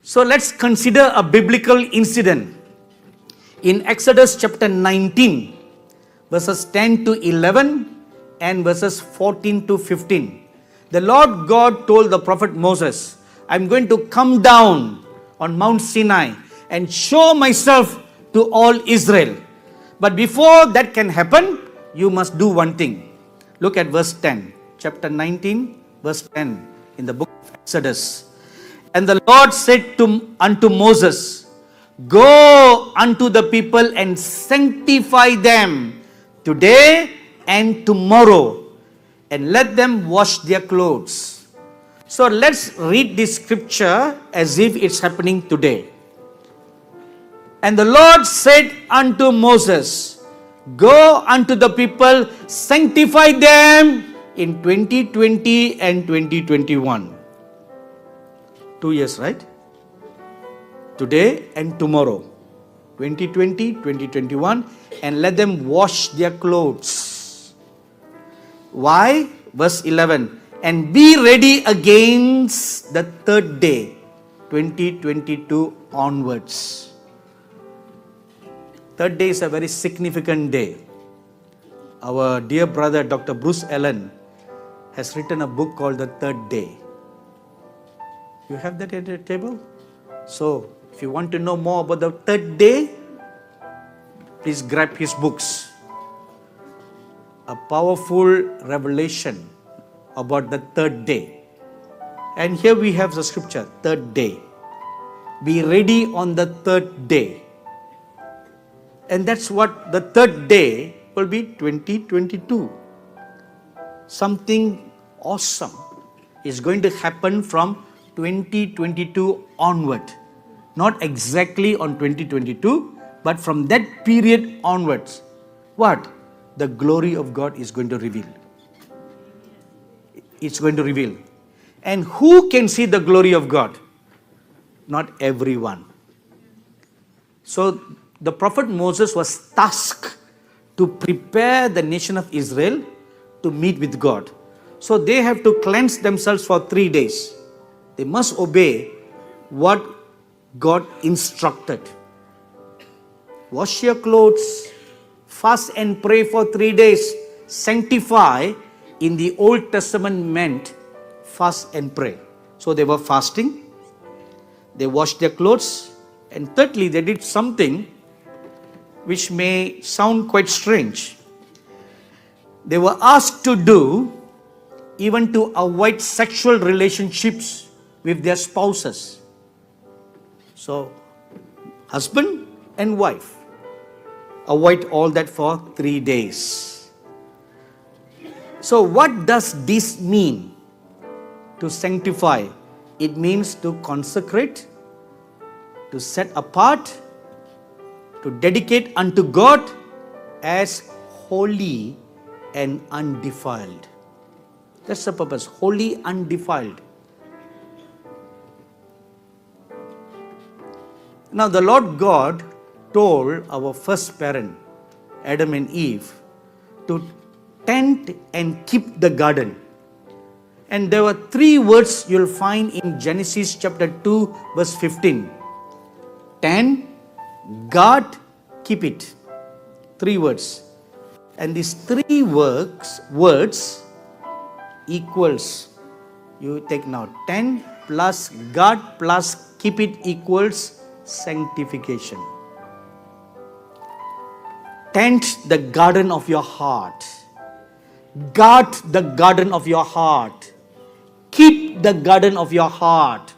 So let's consider a biblical incident. In Exodus chapter 19, verses 10 to 11 and verses 14 to 15. The Lord God told the prophet Moses, I'm going to come down on Mount Sinai and show myself to all Israel. But before that can happen, you must do one thing. Look at verse 10, chapter 19, verse 10 in the book of Exodus. And the Lord said unto Moses, Go unto the people and sanctify them today and tomorrow, and let them wash their clothes. So let's read this scripture as if it's happening today. And the Lord said unto Moses, Go unto the people, sanctify them in 2020 and 2021. 2 years, right? Today and tomorrow. 2020, 2021, and let them wash their clothes. Why? Verse 11. And be ready against the third day, 2022 onwards. Third day is a very significant day. Our dear brother Dr. Bruce Allen has written a book called The Third Day. You have that at the table? So, if you want to know more about the third day, please grab his books. A powerful revelation about the third day. And here we have the scripture, third day. Be ready on the third day. And that's what the third day will be, 2022. Something awesome is going to happen from 2022 onward. Not exactly on 2022, but from that period onwards. What? The glory of God is going to reveal. It's going to reveal. And who can see the glory of God? Not everyone. So the prophet Moses was tasked to prepare the nation of Israel to meet with God. So they have to cleanse themselves for 3 days. They must obey what God instructed. Wash your clothes, fast and pray for 3 days. Sanctify in the Old Testament meant fast and pray. So they were fasting, they washed their clothes, and thirdly, they did something which may sound quite strange. They were asked to do even to avoid sexual relationships with their spouses. So, husband and wife, avoid all that for 3 days. So, what does this mean? To sanctify. It means to consecrate, to set apart, to dedicate unto God as holy and undefiled. That's the purpose, holy, undefiled. Now the Lord God told our first parent, Adam and Eve, to tend and keep the garden. And there were 3 words you'll find in Genesis chapter 2 verse 15. Tend, guard, keep it. 3 words. And these 3 words equals, you take now, tend plus guard plus keep it equals sanctification. Tend the garden of your heart. Guard the garden of your heart. Keep the garden of your heart.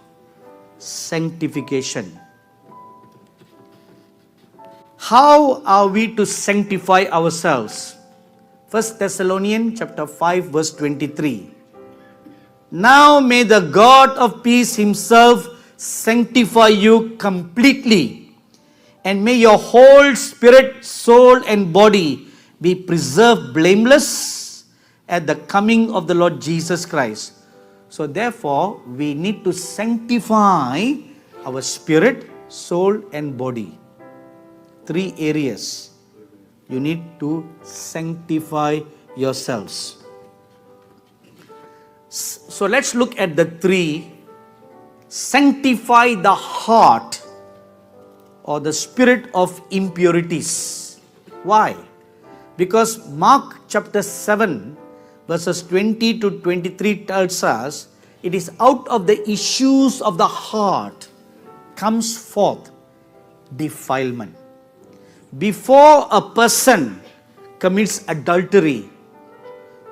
Sanctification. How are we to sanctify ourselves? 1 Thessalonians chapter 5 verse 23. Now may the God of peace himself sanctify you completely, and may your whole spirit, soul and body be preserved blameless at the coming of the Lord Jesus Christ. So therefore, we need to sanctify our spirit, soul and body. 3 areas. You need to sanctify yourselves. So let's look at the 3 sanctify the heart or the spirit of impurities. Why? Because Mark chapter 7 verses 20 to 23 tells us, it is out of the issues of the heart comes forth defilement. Before a person commits adultery,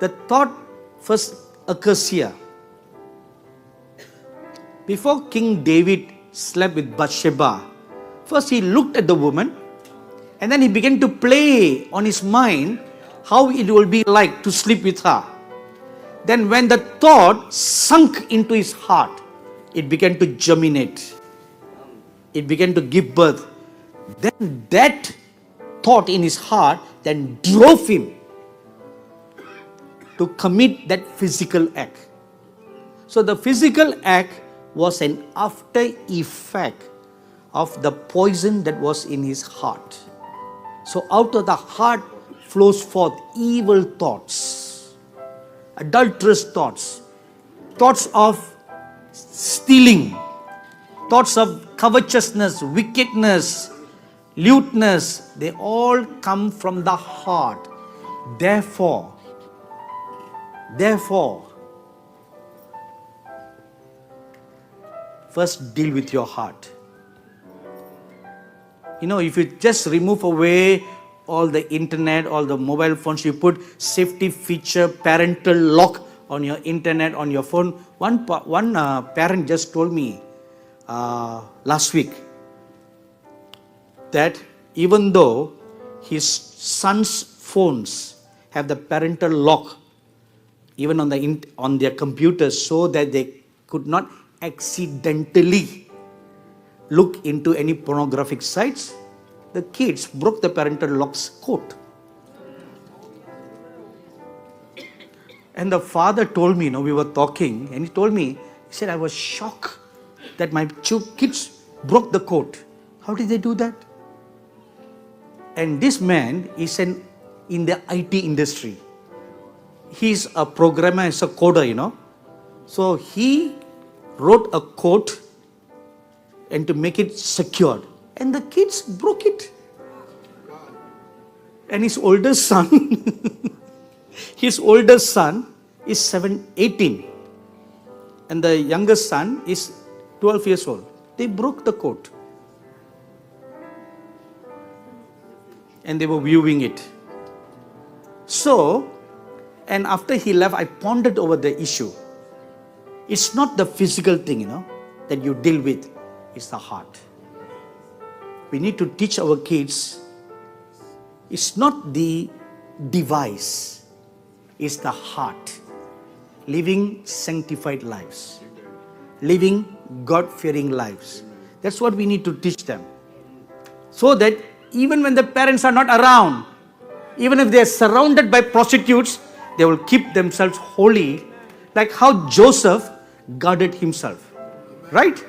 the thought first occurs here. Before King David slept with Bathsheba, first he looked at the woman and then he began to play on his mind how it will be like to sleep with her. Then when the thought sunk into his heart, it began to germinate. It began to give birth. Then that thought in his heart then drove him to commit that physical act. So the physical act was an after effect of the poison that was in his heart. So out of the heart flows forth evil thoughts, adulterous thoughts, thoughts of stealing, thoughts of covetousness, wickedness, lewdness. They all come from the heart. Therefore, first deal with your heart. You know, if you just remove away all the internet, all the mobile phones, you put safety feature, parental lock on your internet, on your phone. One parent just told me last week that even though his son's phones have the parental lock, even on their computers, so that they could not accidentally look into any pornographic sites, the kids broke the parental lock's code. And the father told me, we were talking, and he told me, he said, I was shocked that my kids broke the code. How did they do that? And this man is in the IT industry. He's a programmer, he's a coder, So he wrote a code and to make it secured. And the kids broke it. And his older son, is 18. And the youngest son is 12 years old. They broke the code. And they were viewing it. So, and after he left, I pondered over the issue. It's not the physical thing, that you deal with. It's the heart. We need to teach our kids, it's not the device, it's the heart. Living sanctified lives. Living God-fearing lives. That's what we need to teach them. So that even when the parents are not around, even if they are surrounded by prostitutes, they will keep themselves holy, like how Joseph guarded himself. Right?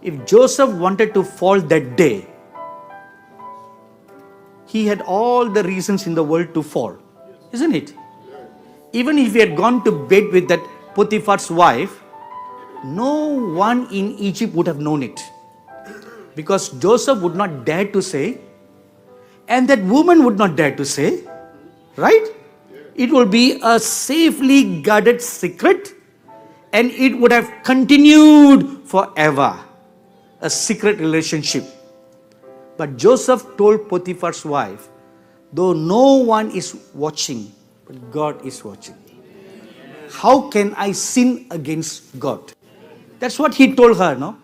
If Joseph wanted to fall that day, he had all the reasons in the world to fall. Isn't it? Even if he had gone to bed with that Potiphar's wife, no one in Egypt would have known it. Because Joseph would not dare to say, and that woman would not dare to say, right? It will be a safely guarded secret, and it would have continued forever. A secret relationship. But Joseph told Potiphar's wife, though no one is watching, but God is watching. How can I sin against God? That's what he told her, no?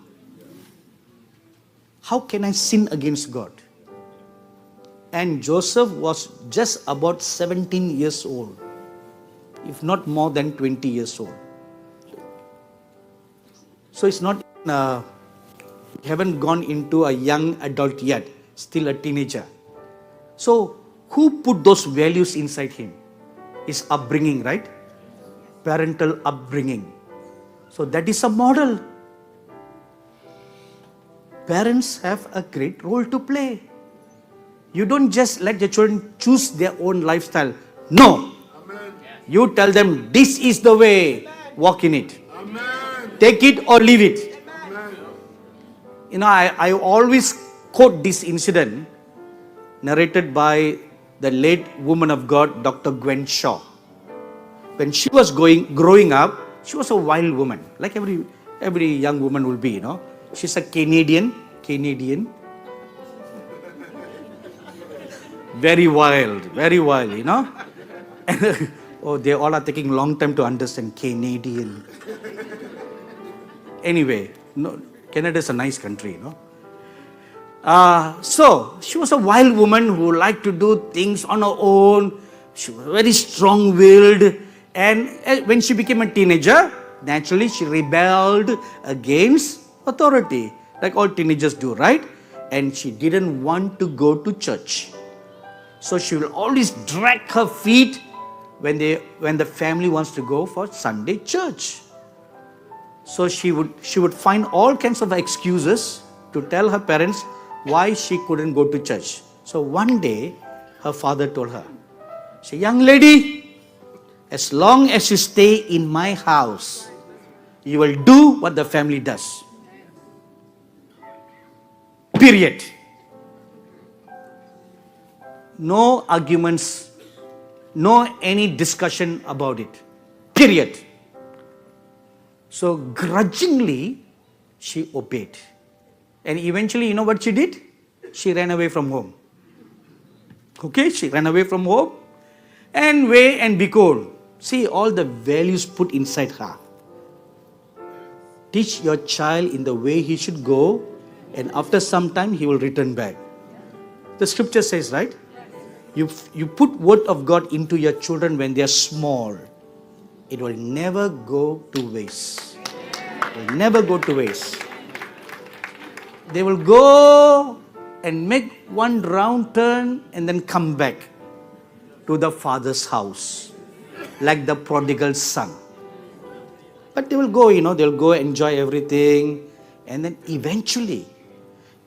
How can I sin against God? And Joseph was just about 17 years old, if not more than 20 years old. So it's not, haven't gone into a young adult yet, still a teenager. So who put those values inside him? His upbringing, right? Parental upbringing. So that is a model. Parents have a great role to play. You don't just let your children choose their own lifestyle. No. Amen. You tell them, this is the way, walk in it. Amen. Take it or leave it. You know, I always quote this incident narrated by the late woman of God, Dr. Gwen Shaw. When she was growing up, she was a wild woman, like every young woman will be, you know. She's a Canadian. Very wild, you know. Oh, they all are taking long time to understand Canadian. Anyway, no, Canada is a nice country, you know. So she was a wild woman who liked to do things on her own. She was very strong-willed. And when she became a teenager, naturally she rebelled against authority, like all teenagers do, right? And she didn't want to go to church. So she will always drag her feet when the family wants to go for Sunday church. So she would find all kinds of excuses to tell her parents why she couldn't go to church. So one day, her father told her, say, young lady, as long as you stay in my house, you will do what the family does. Period. No arguments, no any discussion about it. Period. So grudgingly, she obeyed. And eventually, you know what she did? She ran away from home. Okay, she ran away from home. And weigh and behold, see all the values put inside her. Teach your child in the way he should go, and after some time he will return back. The scripture says, right? You put word of God into your children when they are small. It will never go to waste. It will never go to waste. They will go and make one round turn and then come back to the father's house, like the prodigal son. But they will go, you know, they'll go enjoy everything. And then eventually,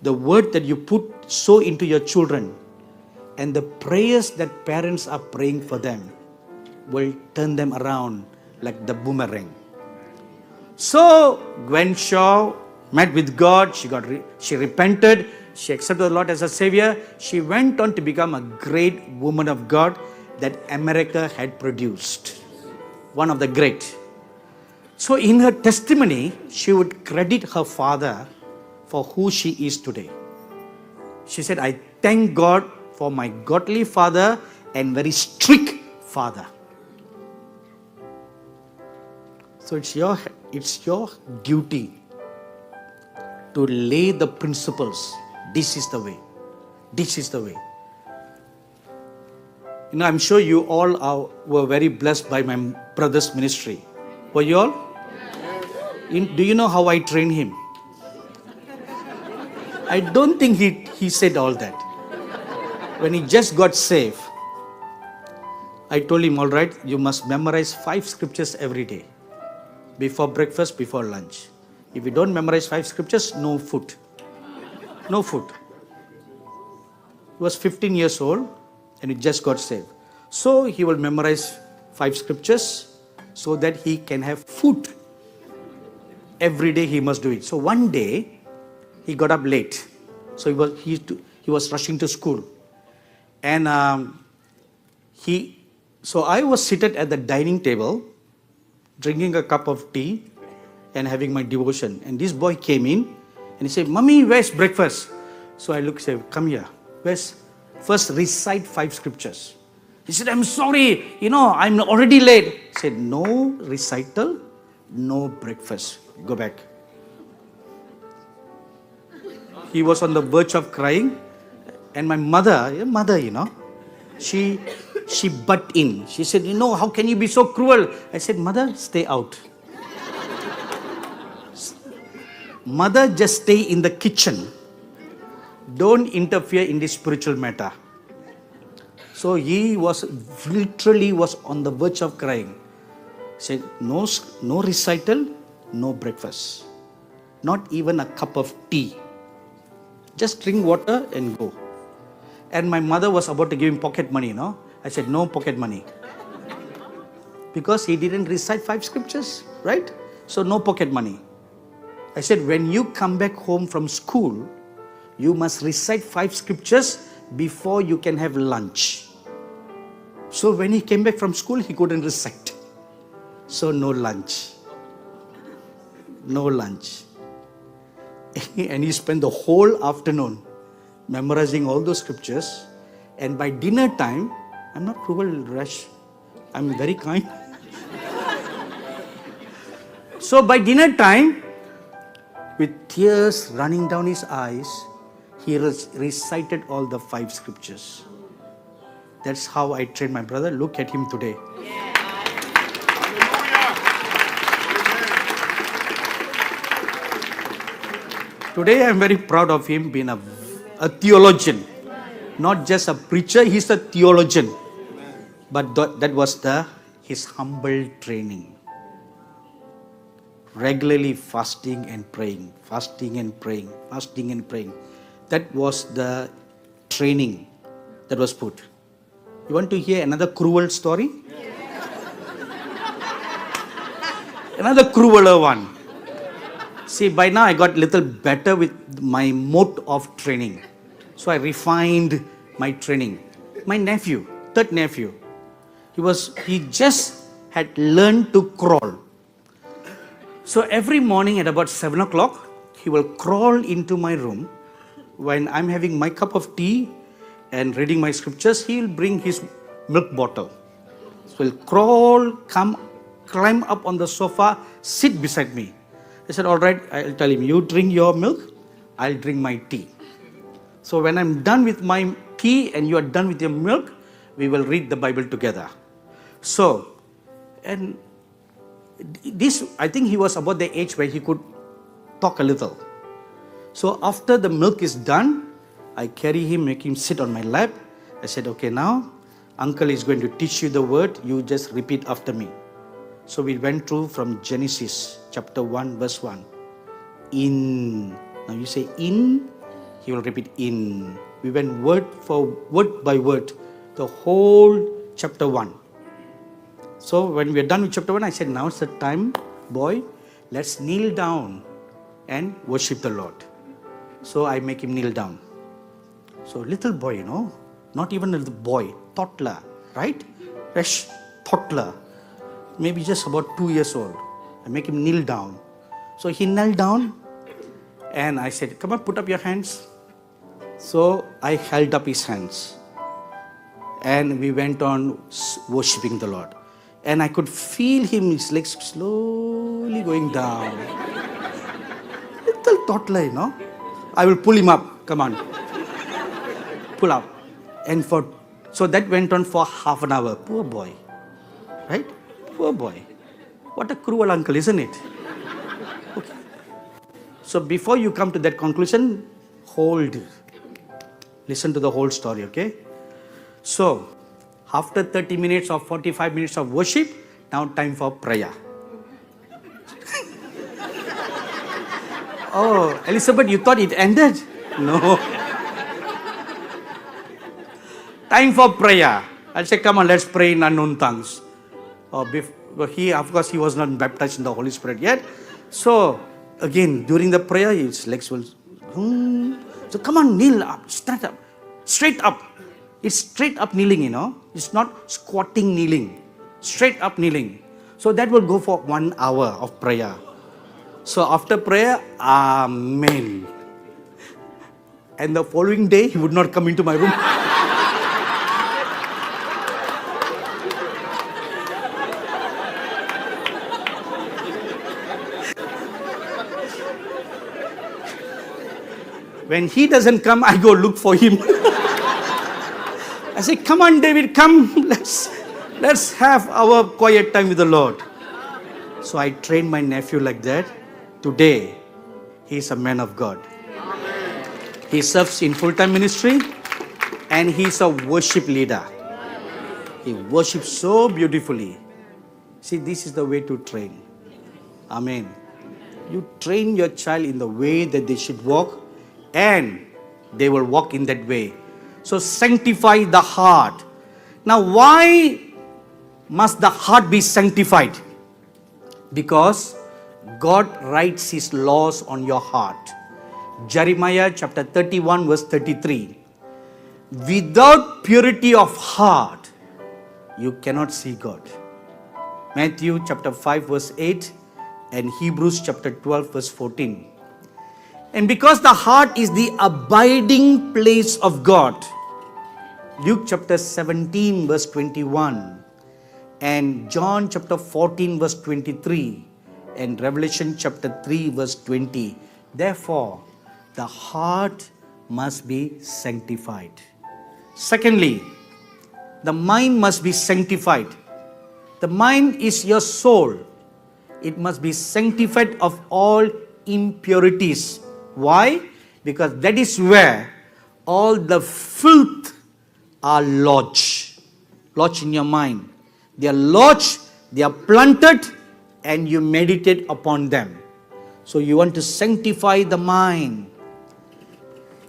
the word that you sow into your children and the prayers that parents are praying for them will turn them around like the boomerang. So, Gwen Shaw met with God, she repented, she accepted the Lord as a Savior. She went on to become a great woman of God that America had produced. One of the great. So in her testimony, she would credit her father for who she is today. She said, I thank God for my godly father and very strict father. So it's your duty to lay the principles. This is the way. This is the way. You know, I'm sure you all were very blessed by my brother's ministry. Were you all? Do you know how I trained him? I don't think he said all that. When he just got saved, I told him, all right, you must memorize 5 scriptures every day. Before breakfast, before lunch. If you don't memorize 5 scriptures, no food. No food. He was 15 years old and he just got saved. So he will memorize 5 scriptures so that he can have food. Every day he must do it. So one day he got up late. So he was rushing to school. And so I was seated at the dining table, drinking a cup of tea and having my devotion. And this boy came in and he said, Mommy, where's breakfast? So I looked and said, come here. First recite 5 scriptures. He said, I'm sorry, I'm already late. I said, no recital, no breakfast. Go back. He was on the verge of crying. And my mother, she butt in. She said, how can you be so cruel? I said, Mother, stay out. Mother, just stay in the kitchen. Don't interfere in this spiritual matter. So he was literally on the verge of crying. Said, no recital, no breakfast. Not even a cup of tea. Just drink water and go. And my mother was about to give him pocket money, I said, no pocket money. Because he didn't recite 5 scriptures, right? So no pocket money. I said, when you come back home from school, you must recite 5 scriptures before you can have lunch. So when he came back from school, he couldn't recite. So no lunch. No lunch. And he spent the whole afternoon memorizing all those scriptures. And by dinner time, I'm not cruel, Rash. I'm very kind. So by dinner time, with tears running down his eyes, he recited all the 5 scriptures. That's how I trained my brother. Look at him today. Today I'm very proud of him being a theologian. Not just a preacher, he's a theologian. But that was his humble training. Regularly fasting and praying, fasting and praying, fasting and praying. That was the training that was put. You want to hear another cruel story? Another crueler one. See, by now I got a little better with my mode of training. So I refined my training. My nephew, third nephew, he just had learned to crawl. So every morning at about 7 o'clock, he will crawl into my room. When I'm having my cup of tea and reading my scriptures, he'll bring his milk bottle. So he'll crawl, climb up on the sofa, sit beside me. I said, all right, I'll tell him, you drink your milk, I'll drink my tea. So when I'm done with my tea and you are done with your milk, we will read the Bible together. So, and this, I think he was about the age where he could talk a little. So after the milk is done, I carry him, make him sit on my lap. I said, okay, now uncle is going to teach you the word. You just repeat after me. So we went through from Genesis chapter 1 verse 1. In. Now you say in, he will repeat in. We went word by word, the whole chapter 1. So when we are done with chapter 1, I said, now it's the time, boy, let's kneel down and worship the Lord. So I make him kneel down. So little boy, not even a little boy, toddler, right? Fresh toddler, maybe just about 2 years old. I make him kneel down. So he knelt down and I said, come on, put up your hands. So I held up his hands and we went on worshipping the Lord. And I could feel him, his legs slowly going down. Little toddler, I will pull him up. Come on. Pull up. And so that went on for half an hour. Poor boy. Right? Poor boy. What a cruel uncle, isn't it? Okay. So before you come to that conclusion, hold. Listen to the whole story, okay? So, after 30 minutes or 45 minutes of worship, now time for prayer. Oh, Elizabeth, you thought it ended? No. Time for prayer. I said, come on, let's pray in unknown tongues. Of course, he was not baptized in the Holy Spirit yet. So, again, during the prayer, his legs will... So, come on, kneel up, stand up, straight up. It's straight up kneeling, It's not squatting kneeling. Straight up kneeling. So that will go for 1 hour of prayer. So after prayer, Amen. And the following day, he would not come into my room. When he doesn't come, I go look for him. I say, come on, David, come. Let's have our quiet time with the Lord. So I trained my nephew like that. Today, he is a man of God. Amen. He serves in full-time ministry and he's a worship leader. He worships so beautifully. See, this is the way to train. Amen. You train your child in the way that they should walk and they will walk in that way. So sanctify the heart. Now why must the heart be sanctified? Because God writes His laws on your heart. Jeremiah chapter 31 verse 33. Without purity of heart, you cannot see God. Matthew chapter 5 verse 8 and Hebrews chapter 12 verse 14. And because the heart is the abiding place of God, Luke chapter 17 verse 21 and John chapter 14 verse 23 and Revelation chapter 3 verse 20. Therefore, the heart must be sanctified. Secondly, the mind must be sanctified. The mind is your soul. It must be sanctified of all impurities. Why? Because that is where all the filth are lodged in your mind. They are lodged, they are planted, and you meditate upon them. So you want to sanctify the mind.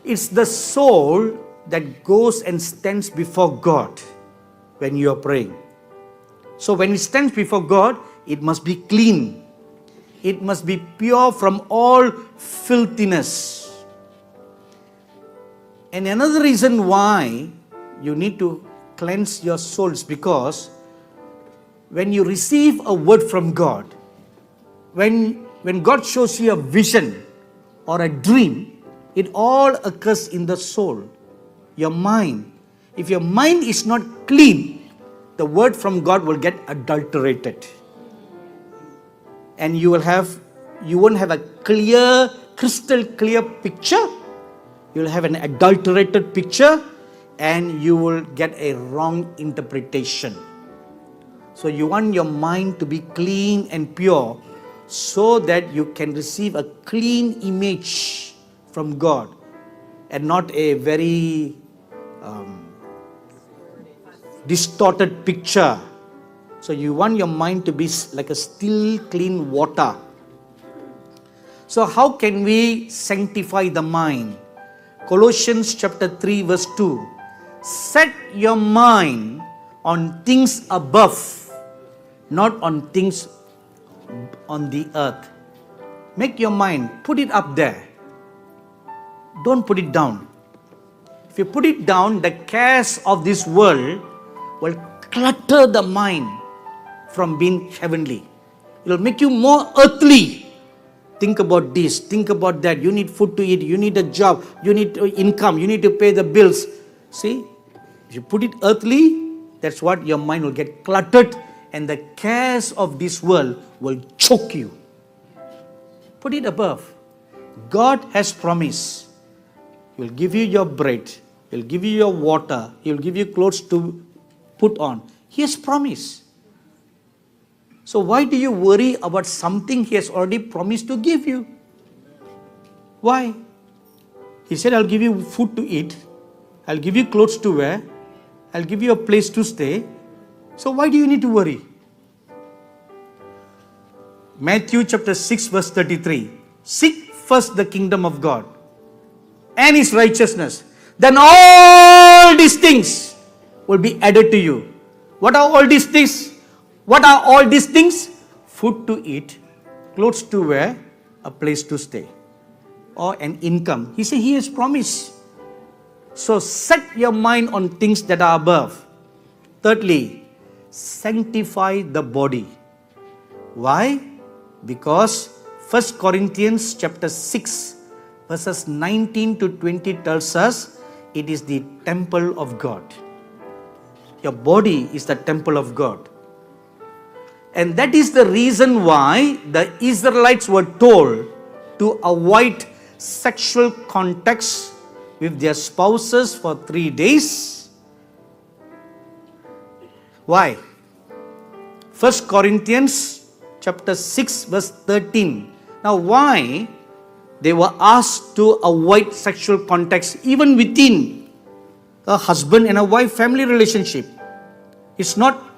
It's the soul that goes and stands before God when you are praying. So when it stands before God, it must be clean. It must be pure from all filthiness. And another reason why you need to cleanse your souls, because when you receive a word from God, when God shows you a vision or a dream, it all occurs in the soul, your mind. If your mind is not clean, the word from God will get adulterated. And you won't have a clear, crystal clear picture. You'll have an adulterated picture and you will get a wrong interpretation. So you want your mind to be clean and pure so that you can receive a clean image from God and not a very distorted picture. So you want your mind to be like a still, clean water. So how can we sanctify the mind? Colossians chapter 3 verse 2. Set your mind on things above, not on things on the earth. Make your mind, put it up there. Don't put it down. If you put it down, the cares of this world will clutter the mind from being heavenly. It will make you more earthly. Think about this, think about that. You need food to eat, you need a job, you need income, you need to pay the bills. See, if you put it earthly, that's what your mind will get cluttered, and the cares of this world will choke you. Put it above. God has promised. He will give you your bread, He will give you your water, He will give you clothes to put on. He has promised. So why do you worry about something He has already promised to give you? Why? He said, I'll give you food to eat, I'll give you clothes to wear, I'll give you a place to stay. So why do you need to worry? Matthew chapter 6 verse 33. Seek first the kingdom of God and His righteousness, then all these things will be added to you. What are all these things? What are all these things? Food to eat, clothes to wear, a place to stay, or an income. He said He has promised. So set your mind on things that are above. Thirdly, sanctify the body. Why? Because 1 Corinthians chapter 6 verses 19 to 20 tells us it is the temple of God. Your body is the temple of God. And that is the reason why the Israelites were told to avoid sexual contacts with their spouses for 3 days. Why? 1 Corinthians chapter 6 verse 13. Now why they were asked to avoid sexual contacts even within a husband and a wife family relationship? It's not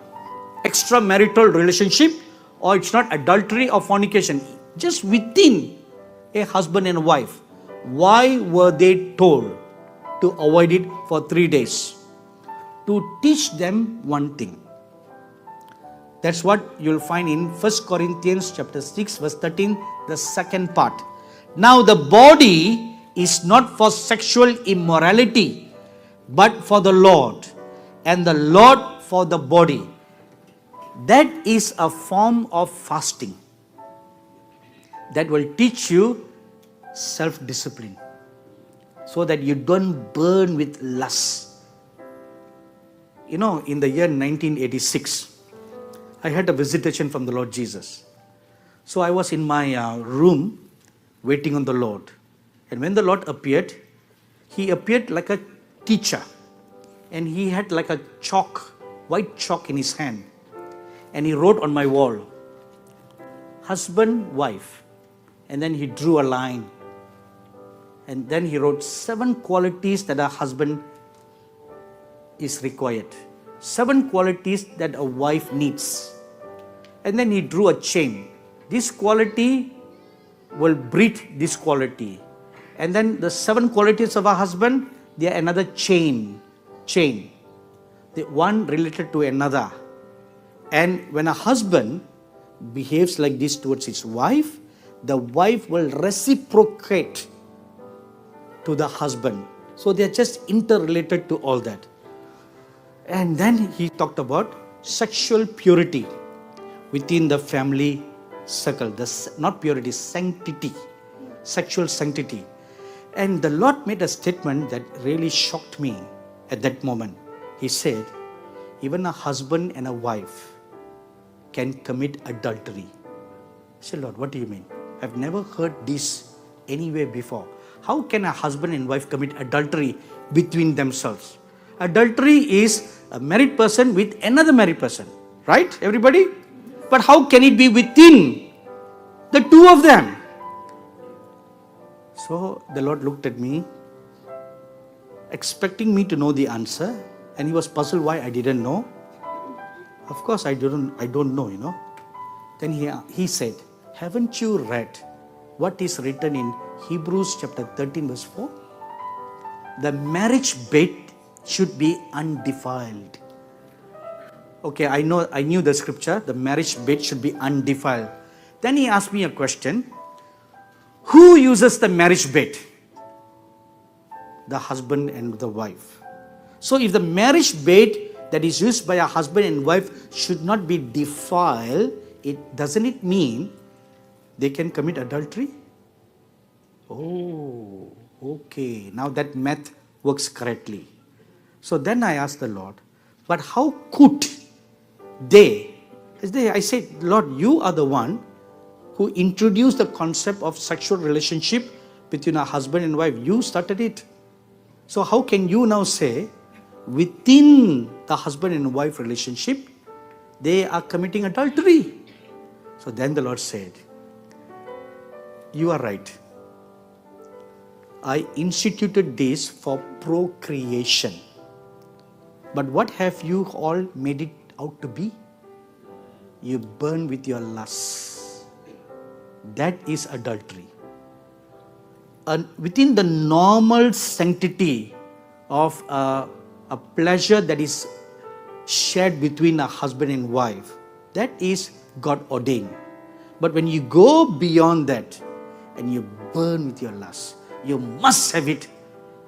extramarital relationship, or it's not adultery or fornication. Just within a husband and a wife. Why were they told to avoid it for 3 days? To teach them one thing. That's what you'll find in 1 Corinthians chapter 6 verse 13, the second part. Now the body is not for sexual immorality, but for the Lord, and the Lord for the body. That is a form of fasting that will teach you self-discipline so that you don't burn with lust. You know, in the year 1986, I had a visitation from the Lord Jesus. So I was in my room waiting on the Lord. And when the Lord appeared, He appeared like a teacher. And He had like a chalk, white chalk in His hand. And He wrote on my wall, husband, wife. And then He drew a line. And then He wrote 7 qualities that a husband is required. 7 qualities that a wife needs. And then He drew a chain. This quality will breed this quality. And then the 7 qualities of a husband, they are another chain. The one related to another. And when a husband behaves like this towards his wife, the wife will reciprocate to the husband. So they are just interrelated to all that. And then he talked about sexual purity within the family circle. Not purity, sanctity. Sexual sanctity. And the Lord made a statement that really shocked me at that moment. He said, even a husband and a wife can commit adultery. I said, Lord, what do you mean? I've never heard this anywhere before. How can a husband and wife commit adultery between themselves? Adultery is a married person with another married person. Right, everybody? But how can it be within the two of them? So the Lord looked at me, expecting me to know the answer, and He was puzzled why I didn't know. Of course I don't know, you know. Then he said, haven't you read what is written in Hebrews chapter 13 verse 4? The marriage bed should be undefiled. Okay, I knew the scripture, the marriage bed should be undefiled. Then he asked me a question. Who uses the marriage bed? The husband and the wife. So if the marriage bed that is used by a husband and wife should not be defiled, doesn't it mean they can commit adultery? Oh, okay. Now that math works correctly. So then I asked the Lord, but how could they? I said, Lord, you are the one who introduced the concept of sexual relationship between a husband and wife. You started it. So how can you now say within the husband and wife relationship, they are committing adultery? So then the Lord said, you are right. I instituted this for procreation. But what have you all made it out to be? You burn with your lusts. That is adultery. Within the normal sanctity of a pleasure that is shared between a husband and wife, that is God ordained. But when you go beyond that and you burn with your lust, you must have it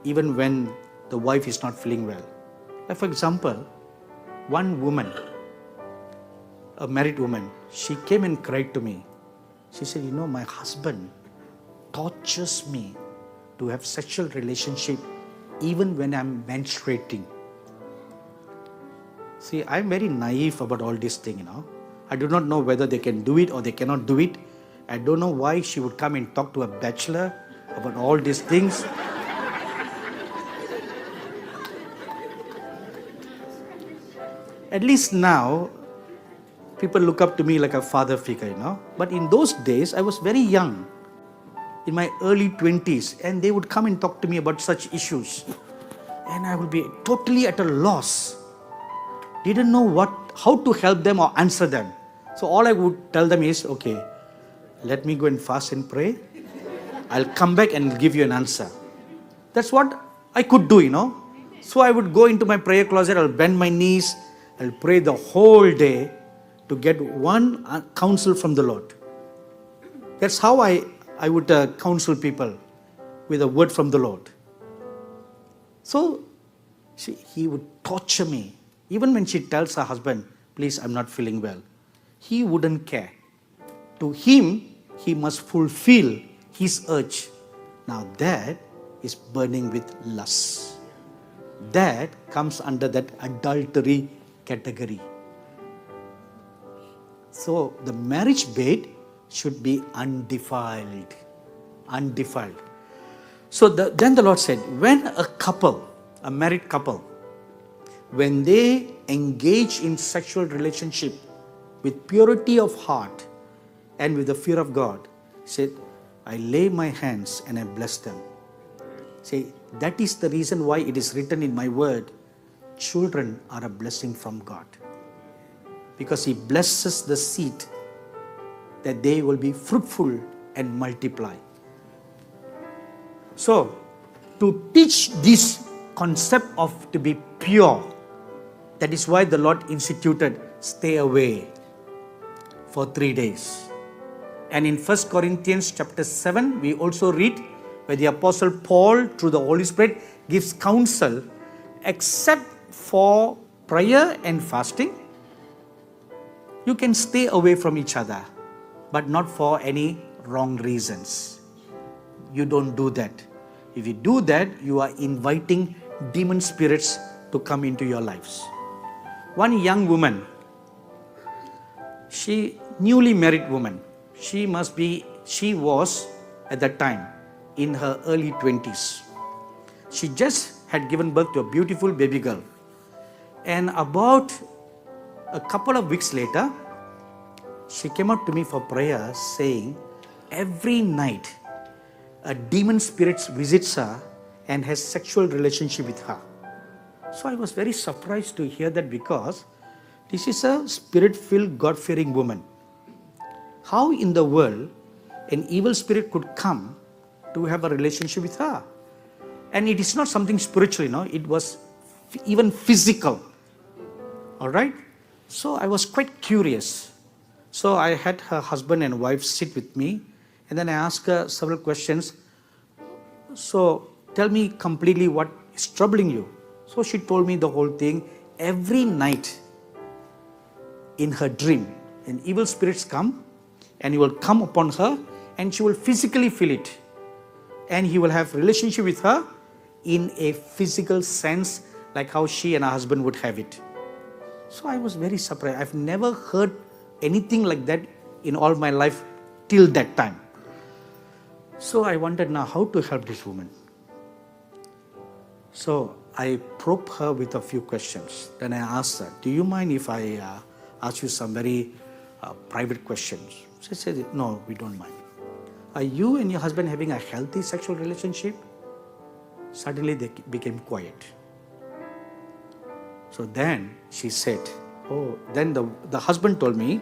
even when the wife is not feeling well. Like for example, one woman, a married woman, she came and cried to me. She said, you know, my husband tortures me to have sexual relationship even when I'm menstruating. See, I'm very naive about all this thing, you know. I do not know whether they can do it or they cannot do it. I don't know why she would come and talk to a bachelor about all these things. At least now, people look up to me like a father figure, you know. But in those days, I was very young, in my early 20s, and they would come and talk to me about such issues. And I would be totally at a loss. Didn't know how to help them or answer them. So all I would tell them is, okay, let me go and fast and pray. I'll come back and give you an answer. That's what I could do, you know. So I would go into my prayer closet, I'll bend my knees, I'll pray the whole day. to get one counsel from the Lord. That's how I would counsel people, with a word from the Lord. So he would torture me. Even when she tells her husband, please, I'm not feeling well, he wouldn't care. To him, he must fulfill his urge. Now that is burning with lust. That comes under that adultery category. So the marriage bed should be undefiled. Undefiled. So then the Lord said, when a couple, a married couple, when they engage in sexual relationship with purity of heart and with the fear of God, he said, I lay my hands and I bless them. See, that is the reason why it is written in my word, children are a blessing from God. Because He blesses the seed that they will be fruitful and multiply. So, to teach this concept of to be pure, that is why the Lord instituted stay away for 3 days. And in 1 Corinthians chapter 7, we also read where the Apostle Paul, through the Holy Spirit, gives counsel, except for prayer and fasting, you can stay away from each other, but not for any wrong reasons. You don't do that. If you do that, you are inviting demon spirits to come into your lives. One young woman, newly married woman, she was at that time in her early 20s. She just had given birth to a beautiful baby girl. And about a couple of weeks later, she came up to me for prayer saying, every night a demon spirit visits her and has sexual relationship with her. So I was very surprised to hear that, because this is a spirit-filled, God-fearing woman. How in the world an evil spirit could come to have a relationship with her? And it is not something spiritual, it was even physical. All right? So I was quite curious. So I had her husband and wife sit with me, and then I asked her several questions. So tell me completely what is troubling you. So she told me the whole thing. Every night in her dream, and evil spirits come, and he will come upon her, and she will physically feel it. And he will have relationship with her in a physical sense, like how she and her husband would have it. So I was very surprised. I've never heard anything like that in all my life till that time. So I wondered now how to help this woman. So I probed her with a few questions. Then I asked her, do you mind if I ask you some very private questions? She said, no, we don't mind. Are you and your husband having a healthy sexual relationship? Suddenly they became quiet. So then she said, then the husband told me,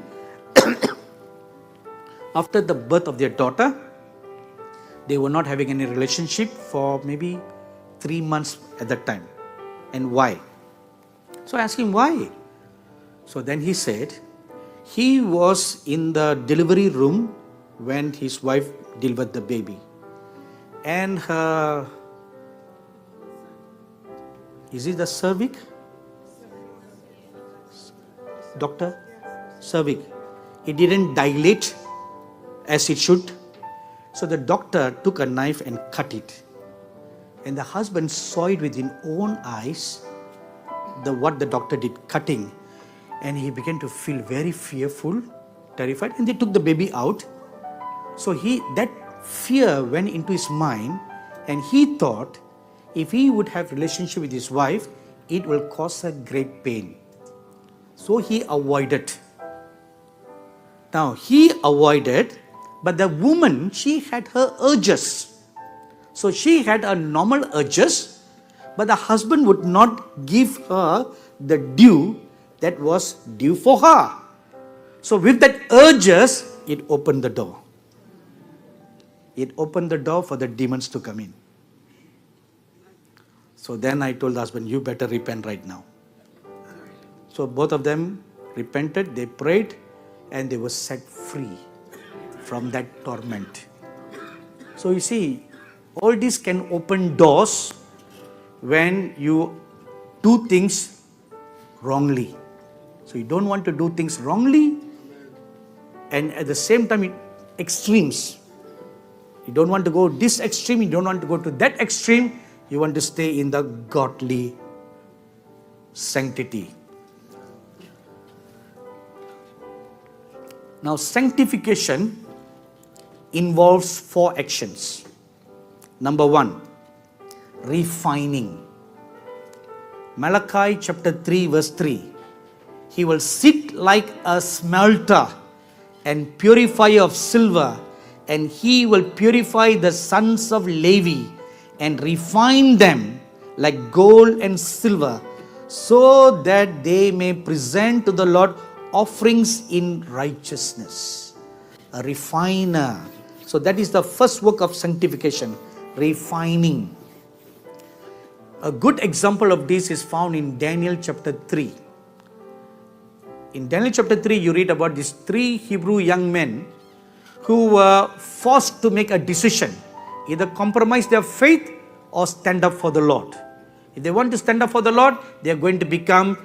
after the birth of their daughter, they were not having any relationship for maybe 3 months at that time. And why? So I asked him why. So then he said, he was in the delivery room when his wife delivered the baby. And her, is it the cervix? Doctor? Cervix. It didn't dilate as it should. So the doctor took a knife and cut it. And the husband saw it with his own eyes, what the doctor did, cutting. And he began to feel very fearful, terrified. And they took the baby out. So that fear went into his mind, and he thought if he would have relationship with his wife, it will cause her great pain. So he avoided. Now he avoided, but the woman, she had her urges. So she had her normal urges, but the husband would not give her the due that was due for her. So with that urges, it opened the door. It opened the door for the demons to come in. So then I told the husband, you better repent right now. So both of them repented, they prayed, and they were set free from that torment. So you see, all this can open doors when you do things wrongly. So you don't want to do things wrongly, and at the same time, extremes. You don't want to go this extreme, you don't want to go to that extreme. You want to stay in the godly sanctity. Now, sanctification involves 4 actions. Number 1, refining. Malachi chapter 3 verse 3. He will sit like a smelter and purifier of silver, and he will purify the sons of Levi and refine them like gold and silver, so that they may present to the Lord offerings in righteousness. A refiner. So that is the first work of sanctification, refining. A good example of this is found in Daniel chapter 3. In Daniel chapter 3, you read about these 3 Hebrew young men who were forced to make a decision, either compromise their faith or stand up for the Lord. If they want to stand up for the Lord, they are going to become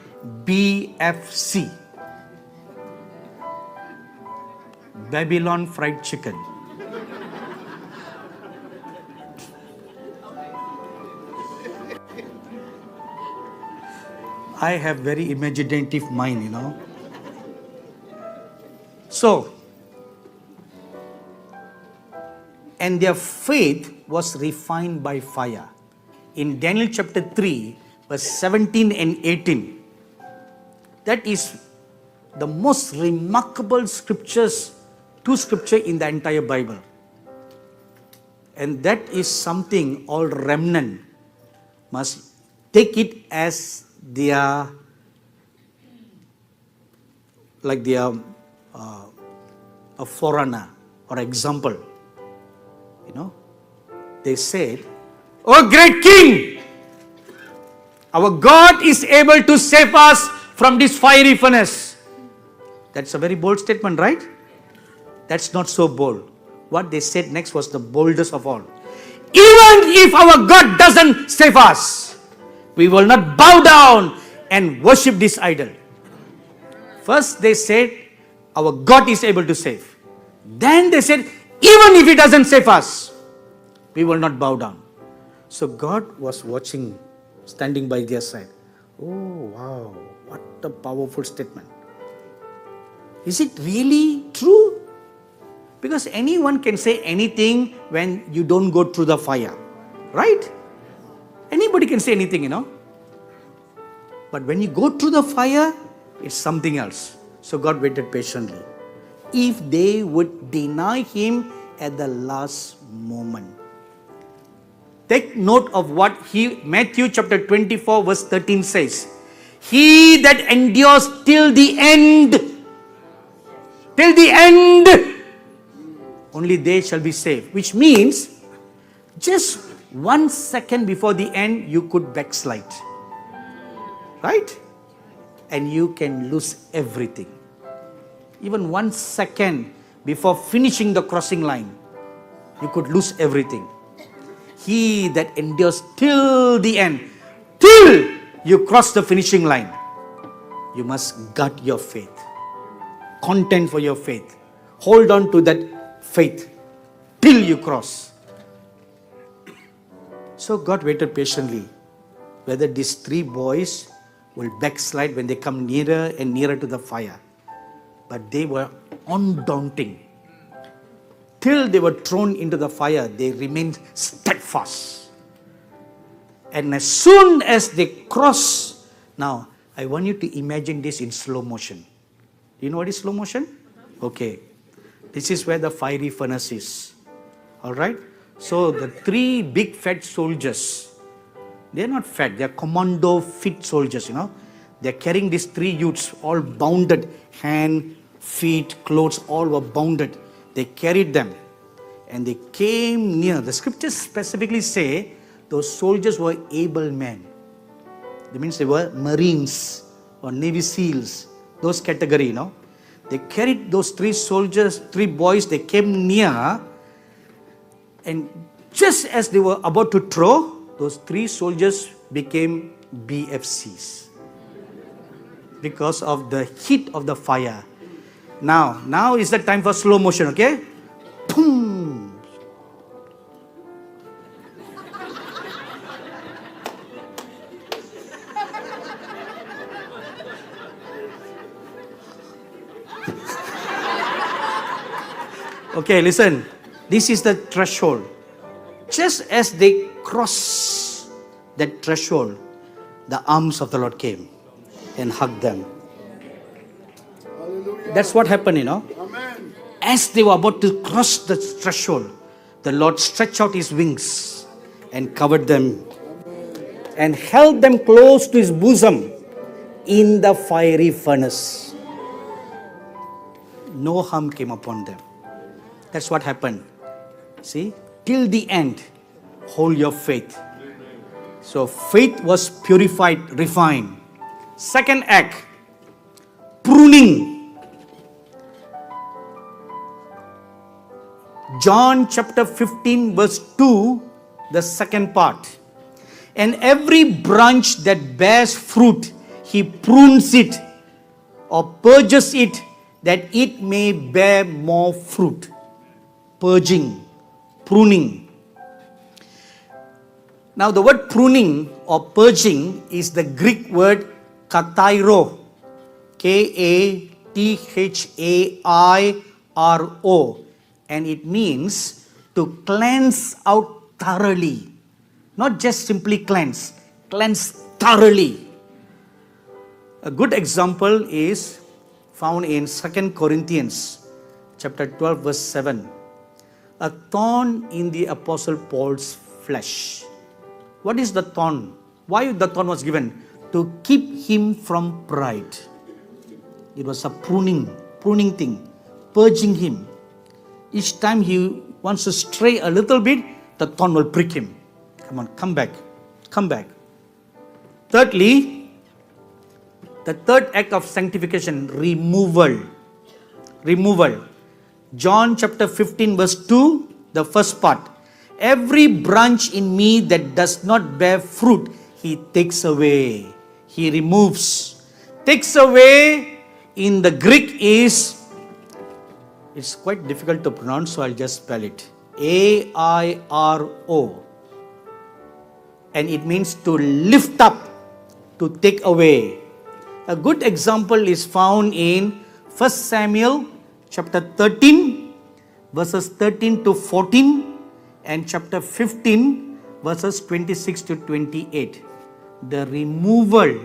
BFC, Babylon Fried Chicken. I have very imaginative mind, you know. So, and their faith was refined by fire. In Daniel chapter 3, verse 17 and 18, that is the most remarkable scriptures, 2 scriptures in the entire Bible. And that is something all remnant must take it as their, like their a forerunner or example. You know, they said, "Oh great King, our God is able to save us from this fiery furnace." That's a very bold statement, right? That's not so bold. What they said next was the boldest of all. Even if our God doesn't save us, we will not bow down and worship this idol. First they said, our God is able to save. Then they said, even if He doesn't save us, we will not bow down. So God was watching, standing by their side. Oh wow, what a powerful statement. Is it really true? Because anyone can say anything when you don't go through the fire, right? Anybody can say anything, you know. But when you go through the fire, it's something else. So God waited patiently. If they would deny Him at the last moment. Take note of what Matthew chapter 24 verse 13 says. He that endures till the end, only they shall be saved. Which means, just 1 second before the end, you could backslide. Right? And you can lose everything. Even 1 second before finishing the crossing line, you could lose everything. He that endures till the end, till you cross the finishing line, you must guard your faith. Contend for your faith. Hold on to that faith till you cross. So God waited patiently whether these 3 boys will backslide when they come nearer and nearer to the fire. But they were undaunting. Till they were thrown into the fire, they remained steadfast. And as soon as they cross, now I want you to imagine this in slow motion. You know what is slow motion? Okay. This is where the fiery furnace is. Alright? So the 3 big fat soldiers, they're not fat, they're commando fit soldiers, you know. They're carrying these 3 youths, all bounded, hand, feet, clothes, all were bounded. They carried them and they came near. The scriptures specifically say those soldiers were able men. That means they were Marines or Navy SEALs those category, They carried those three soldiers, three boys, they came near, and just as they were about to throw, those three soldiers became BFCs because of the heat of the fire. Now is the time for slow motion, okay? Boom. Okay, listen. This is the threshold. Just as they crossed that threshold, the arms of the Lord came and hugged them. Hallelujah. That's what happened, Amen. As they were about to cross the threshold, the Lord stretched out his wings and covered them and held them close to his bosom in the fiery furnace. No harm came upon them. That's what happened. See, till the end, hold your faith. So faith was purified, refined. Second act, pruning. John chapter 15 verse 2, the second part. And every branch that bears fruit, he prunes it or purges it that it may bear more fruit. Purging, pruning. Now the word pruning or purging is the Greek word katairo, K-A-T-H-A-I-R-O, and it means to cleanse out thoroughly. Not just simply cleanse thoroughly. A good example is found in 2 Corinthians chapter 12 verse 7. A thorn in the Apostle Paul's flesh. What is the thorn? Why the thorn was given? To keep him from pride. It was a pruning thing, purging him. Each time he wants to stray a little bit, the thorn will prick him. Come on, come back. Thirdly, the third act of sanctification, removal. John chapter 15 verse 2, the first part. Every branch in me that does not bear fruit, he takes away. He removes. Takes away in the Greek is, it's quite difficult to pronounce, so I'll just spell it. A-I-R-O. And it means to lift up, to take away. A good example is found in 1 Samuel chapter 13, verses 13 to 14, and chapter 15, verses 26 to 28. The removal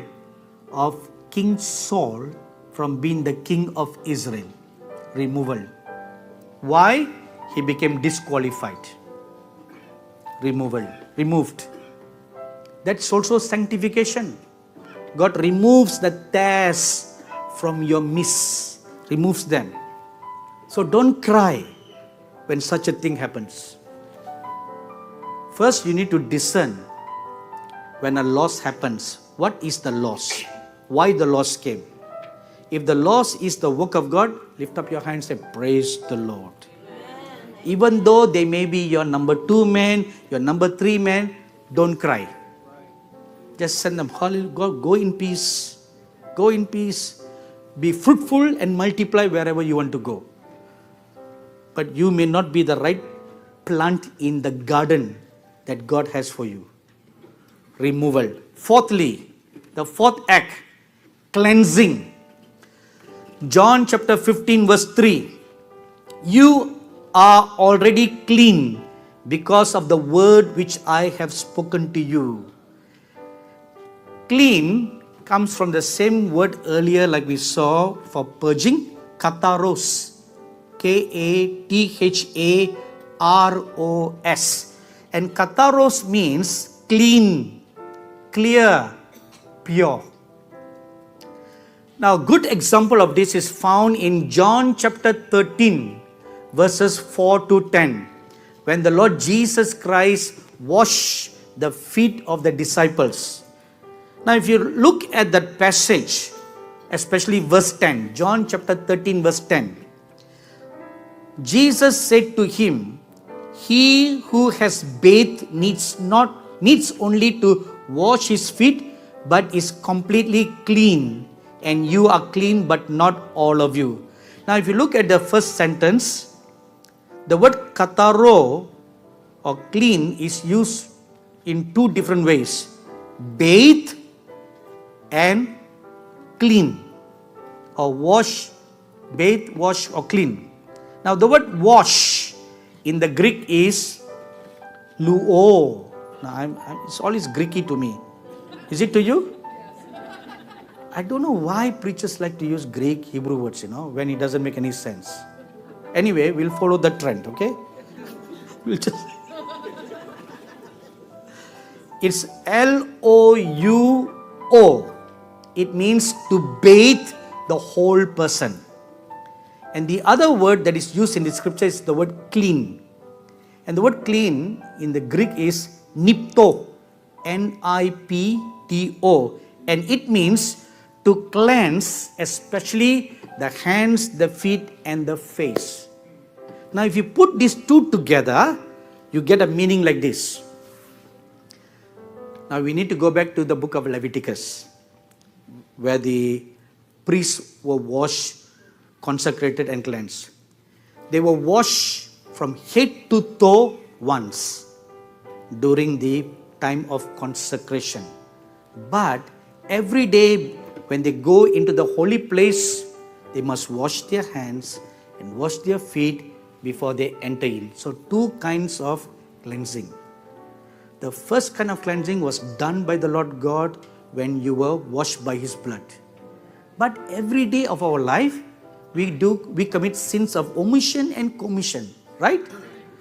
of King Saul from being the king of Israel. Removal. Why? He became disqualified. Removed. That's also sanctification. God removes the tares from your midst. Removes them. So don't cry when such a thing happens. First, you need to discern when a loss happens. What is the loss? Why the loss came? If the loss is the work of God, lift up your hands and say, praise the Lord. Even though they may be your number 2 man, your number 3 man, don't cry. Just send them, hallelujah, God, go in peace. Go in peace. Be fruitful and multiply wherever you want to go. But you may not be the right plant in the garden that God has for you. Removal. Fourthly, the fourth act, cleansing. John chapter 15 verse 3. You are already clean because of the word which I have spoken to you. Clean comes from the same word earlier like we saw for purging, kataros. K-A-T-H-A-R-O-S. And kataros means clean, clear, pure. Now, a good example of this is found in John chapter 13, verses 4 to 10, when the Lord Jesus Christ washed the feet of the disciples. Now, if you look at that passage, especially verse 10. John chapter 13, verse 10. Jesus said to him, "He who has bathed needs only to wash his feet, but is completely clean. And you are clean, but not all of you." Now, if you look at the first sentence, the word kataro or clean is used in two different ways: bathe and clean, or wash, bathe, wash, or clean. Now, the word wash in the Greek is luo. Now, it's always Greeky to me. Is it to you? I don't know why preachers like to use Greek, Hebrew words, when it doesn't make any sense. Anyway, we'll follow the trend, okay? We'll just... It's L-O-U-O. It means to bathe the whole person. And the other word that is used in the scripture is the word clean. And the word clean in the Greek is nipto. N-I-P-T-O. And it means to cleanse, especially the hands, the feet, and the face. Now, if you put these two together, you get a meaning like this. Now, we need to go back to the book of Leviticus, where the priests were washed, consecrated, and cleansed. They were washed from head to toe once during the time of consecration. But every day when they go into the holy place, they must wash their hands and wash their feet before they enter in. So two kinds of cleansing. The first kind of cleansing was done by the Lord God when you were washed by His blood. But every day of our life, we commit sins of omission and commission, right?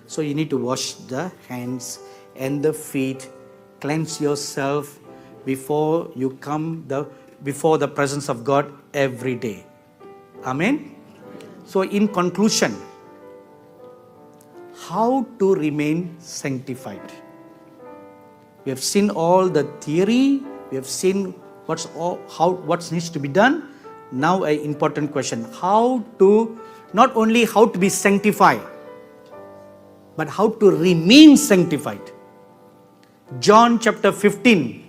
So you need to wash the hands and the feet, cleanse yourself before you come before the presence of God every day. Amen? So in conclusion, how to remain sanctified? We have seen all the theory, we have seen what needs to be done. Now an important question: not only how to be sanctified, but how to remain sanctified. John chapter 15,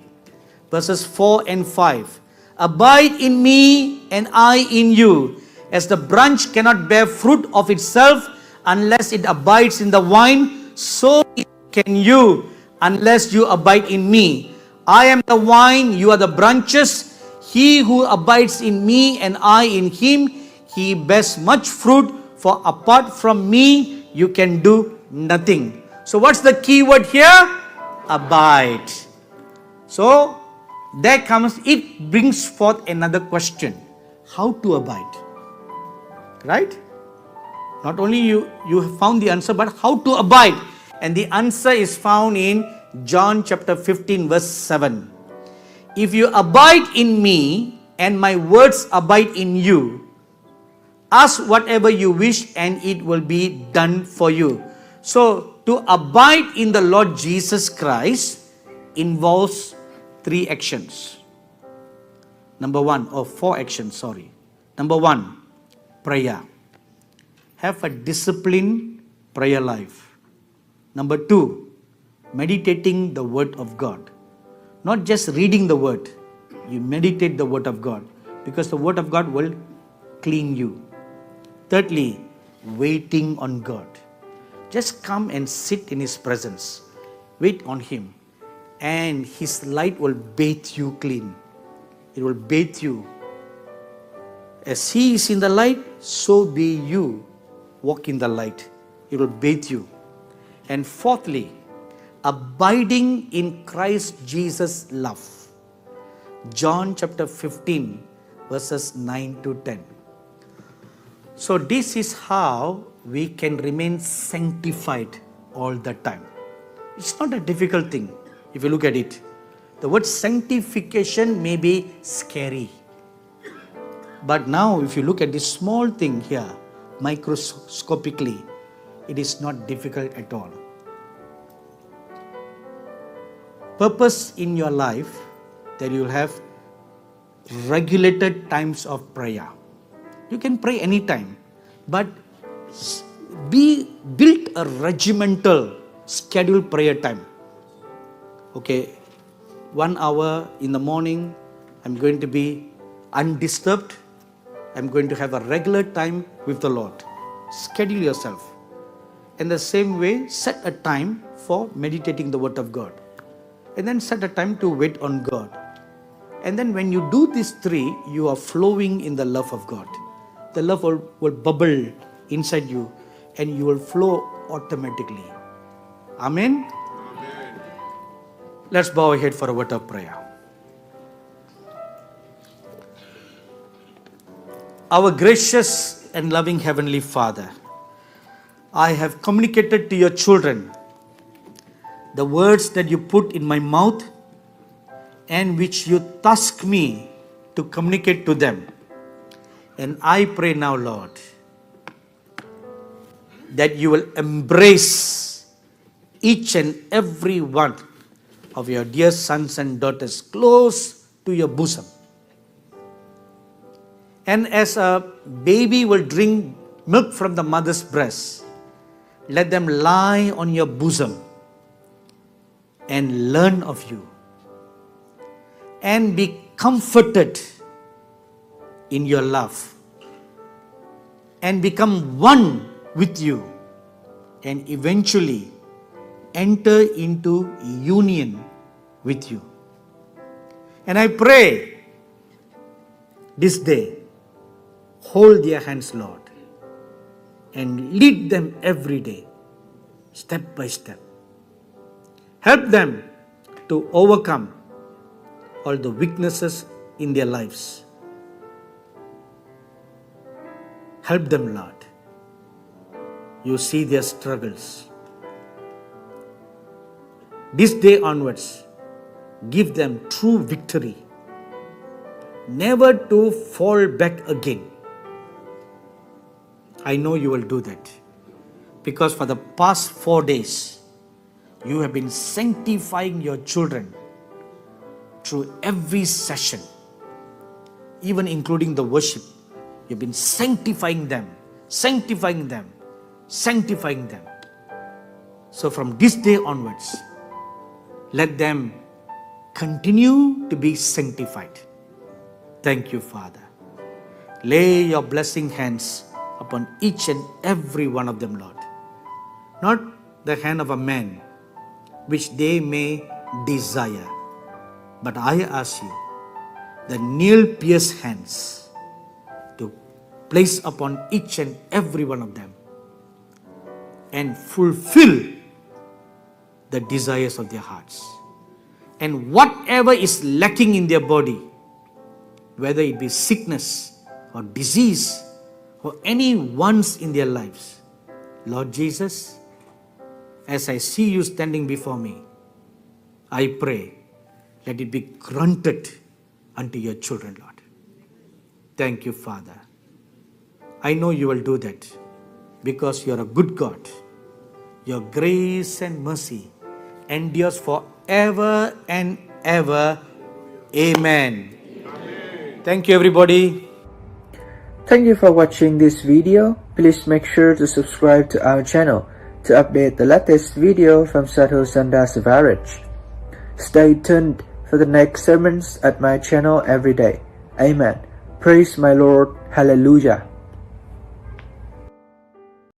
verses 4 and 5. Abide in me and I in you, as the branch cannot bear fruit of itself unless it abides in the vine, so can you unless you abide in me. I am the vine, you are the branches. He who abides in me and I in him, he bears much fruit, for apart from me, you can do nothing. So what's the key word here? Abide. So it brings forth another question. How to abide? Right? Not only you have found the answer, but how to abide. And the answer is found in John chapter 15, verse 7. If you abide in me and my words abide in you, ask whatever you wish and it will be done for you. So to abide in the Lord Jesus Christ involves four actions. Number one, prayer. Have a disciplined prayer life. Number two, meditating the Word of God. Not just reading the Word, you meditate the Word of God, because the Word of God will clean you. Thirdly, waiting on God. Just come and sit in His presence. Wait on Him, and His light will bathe you clean. It will bathe you. As He is in the light, so be you. Walk in the light. It will bathe you. And fourthly, abiding in Christ Jesus' love. John chapter 15, verses 9 to 10. So this is how we can remain sanctified all the time. It's not a difficult thing if you look at it. The word sanctification may be scary. But now if you look at this small thing here, microscopically, it is not difficult at all. Purpose in your life, that you will have regulated times of prayer. You can pray anytime, but build a regimental scheduled prayer time. Okay, 1 hour in the morning, I'm going to be undisturbed. I'm going to have a regular time with the Lord. Schedule yourself. In the same way, set a time for meditating the Word of God. And then set a time to wait on God. And then when you do these three, you are flowing in the love of God. The love will bubble inside you and you will flow automatically. Amen? Amen. Let's bow our head for a word of prayer. Our gracious and loving Heavenly Father, I have communicated to your children the words that you put in my mouth and which you task me to communicate to them. And I pray now, Lord, that you will embrace each and every one of your dear sons and daughters close to your bosom. And as a baby will drink milk from the mother's breast, let them lie on your bosom and learn of you and be comforted in your love and become one with you and eventually enter into union with you. And I pray this day, hold their hands, Lord, and lead them every day, step by step. Help them to overcome all the weaknesses in their lives. Help them, Lord. You see their struggles. This day onwards, give them true victory, never to fall back again. I know you will do that because for the past 4 days, you have been sanctifying your children through every session, even including the worship. You've been sanctifying them, sanctifying them, sanctifying them. So from this day onwards, let them continue to be sanctified. Thank you, Father. Lay your blessing hands upon each and every one of them, Lord. Not the hand of a man, which they may desire. But I ask you, the nail-pierced hands to place upon each and every one of them and fulfill the desires of their hearts. And whatever is lacking in their body, whether it be sickness or disease or any wants in their lives, Lord Jesus, as I see you standing before me, I pray, let it be granted unto your children, Lord. Thank you, Father. I know you will do that because you are a good God. Your grace and mercy endures forever and ever. Amen. Amen. Thank you, everybody. Thank you for watching this video. Please make sure to subscribe to our channel to update the latest video from Sadhu Sanda Savaraj. Stay tuned for the next sermons at my channel every day. Amen. Praise my Lord. Hallelujah.